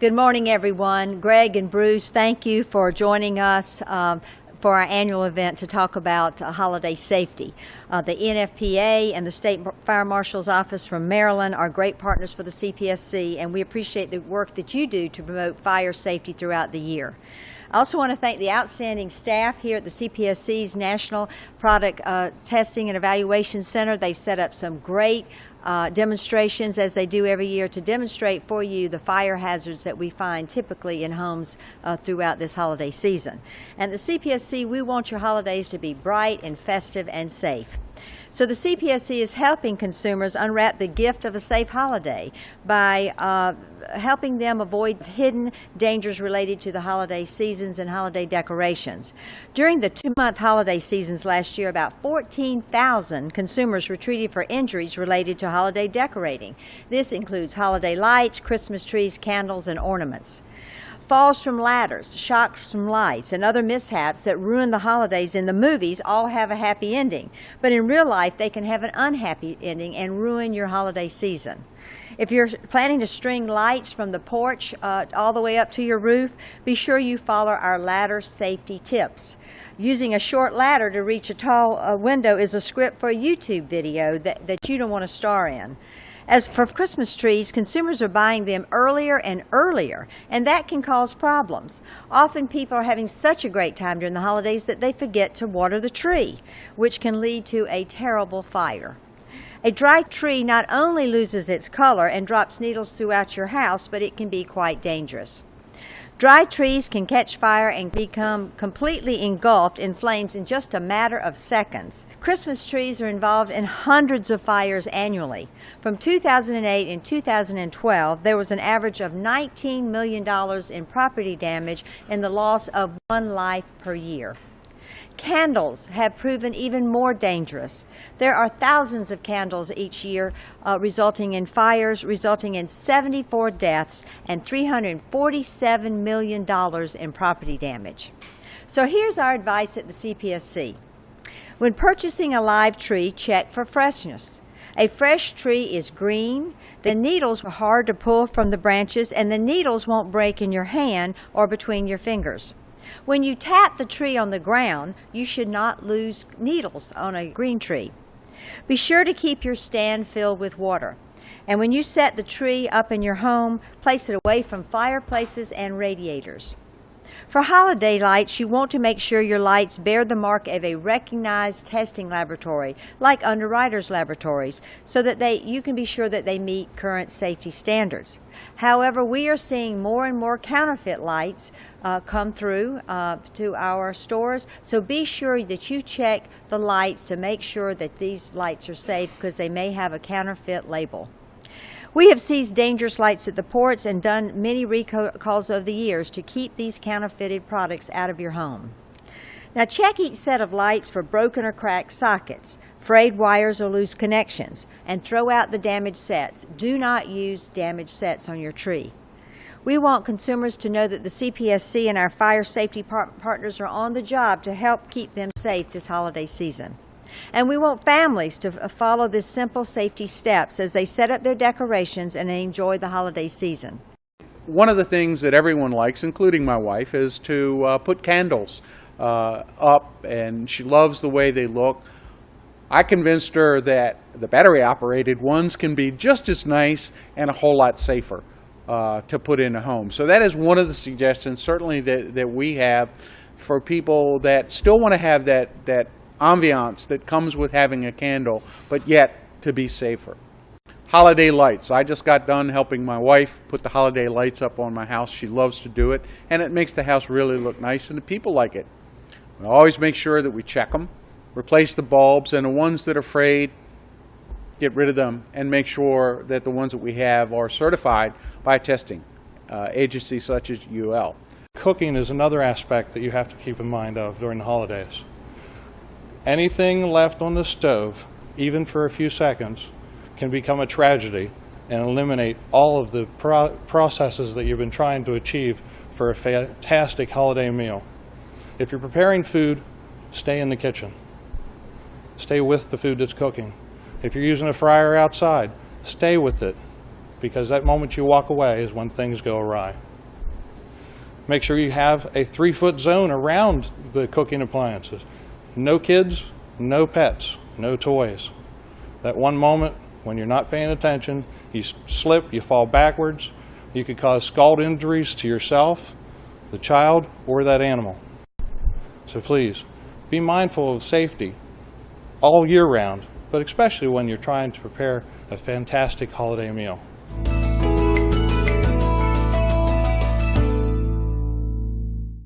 Good morning, everyone. Greg and Bruce, thank you for joining us for our annual event to talk about holiday safety. The NFPA and the State Fire Marshal's Office from Maryland are great partners for the CPSC, and we appreciate the work that you do to promote fire safety throughout the year. I also want to thank the outstanding staff here at the CPSC's National Product Testing and Evaluation Center. They've set up some great demonstrations, as they do every year, to demonstrate for you the fire hazards that we find typically in homes throughout this holiday season. And at the CPSC, we want your holidays to be bright and festive and safe. So the CPSC is helping consumers unwrap the gift of a safe holiday by helping them avoid hidden dangers related to the holiday seasons and holiday decorations. During the 2-month holiday seasons last year, about 14,000 consumers were treated for injuries related to holiday decorating. This includes holiday lights, Christmas trees, candles, and ornaments. Falls from ladders, shocks from lights, and other mishaps that ruin the holidays in the movies all have a happy ending. But in real life, they can have an unhappy ending and ruin your holiday season. If you're planning to string lights from the porch all the way up to your roof, be sure you follow our ladder safety tips. Using a short ladder to reach a tall window is a script for a YouTube video that you don't want to star in. As for Christmas trees, consumers are buying them earlier and earlier, and that can cause problems. Often people are having such a great time during the holidays that they forget to water the tree, which can lead to a terrible fire. A dry tree not only loses its color and drops needles throughout your house, but it can be quite dangerous. Dry trees can catch fire and become completely engulfed in flames in just a matter of seconds. Christmas trees are involved in hundreds of fires annually. From 2008 and 2012, there was an average of $19 million in property damage and the loss of one life per year. Candles have proven even more dangerous. There are thousands of candles each year resulting in fires, resulting in 74 deaths and $347 million in property damage. So here's our advice at the CPSC. When purchasing a live tree, check for freshness. A fresh tree is green, the needles are hard to pull from the branches, and the needles won't break in your hand or between your fingers. When you tap the tree on the ground, you should not lose needles on a green tree. Be sure to keep your stand filled with water. And when you set the tree up in your home, place it away from fireplaces and radiators. For holiday lights, you want to make sure your lights bear the mark of a recognized testing laboratory, like Underwriters Laboratories, so that you can be sure that they meet current safety standards. However, we are seeing more and more counterfeit lights come through to our stores, so be sure that you check the lights to make sure that these lights are safe, because they may have a counterfeit label. We have seized dangerous lights at the ports and done many recalls over the years to keep these counterfeited products out of your home. Now check each set of lights for broken or cracked sockets, frayed wires or loose connections, and throw out the damaged sets. Do not use damaged sets on your tree. We want consumers to know that the CPSC and our fire safety partners are on the job to help keep them safe this holiday season. And we want families to follow these simple safety steps as they set up their decorations and enjoy the holiday season. One of the things that everyone likes, including my wife, is to put candles up, and she loves the way they look. I convinced her that the battery-operated ones can be just as nice and a whole lot safer to put in a home. So that is one of the suggestions, certainly, that we have for people that still want to have that ambiance that comes with having a candle, but yet to be safer. Holiday lights. I just got done helping my wife put the holiday lights up on my house. She loves to do it, and it makes the house really look nice, and the people like it. We always make sure that we check them, replace the bulbs, and the ones that are frayed, get rid of them, and make sure that the ones that we have are certified by a testing agency such as UL. Cooking is another aspect that you have to keep in mind of during the holidays. Anything left on the stove, even for a few seconds, can become a tragedy and eliminate all of the processes that you've been trying to achieve for a fantastic holiday meal. If you're preparing food, stay in the kitchen. Stay with the food that's cooking. If you're using a fryer outside, stay with it, because that moment you walk away is when things go awry. Make sure you have a 3-foot zone around the cooking appliances. No kids, no pets, no toys. That one moment when you're not paying attention, you slip, you fall backwards, you could cause scald injuries to yourself, the child, or that animal. So please, be mindful of safety all year round, but especially when you're trying to prepare a fantastic holiday meal.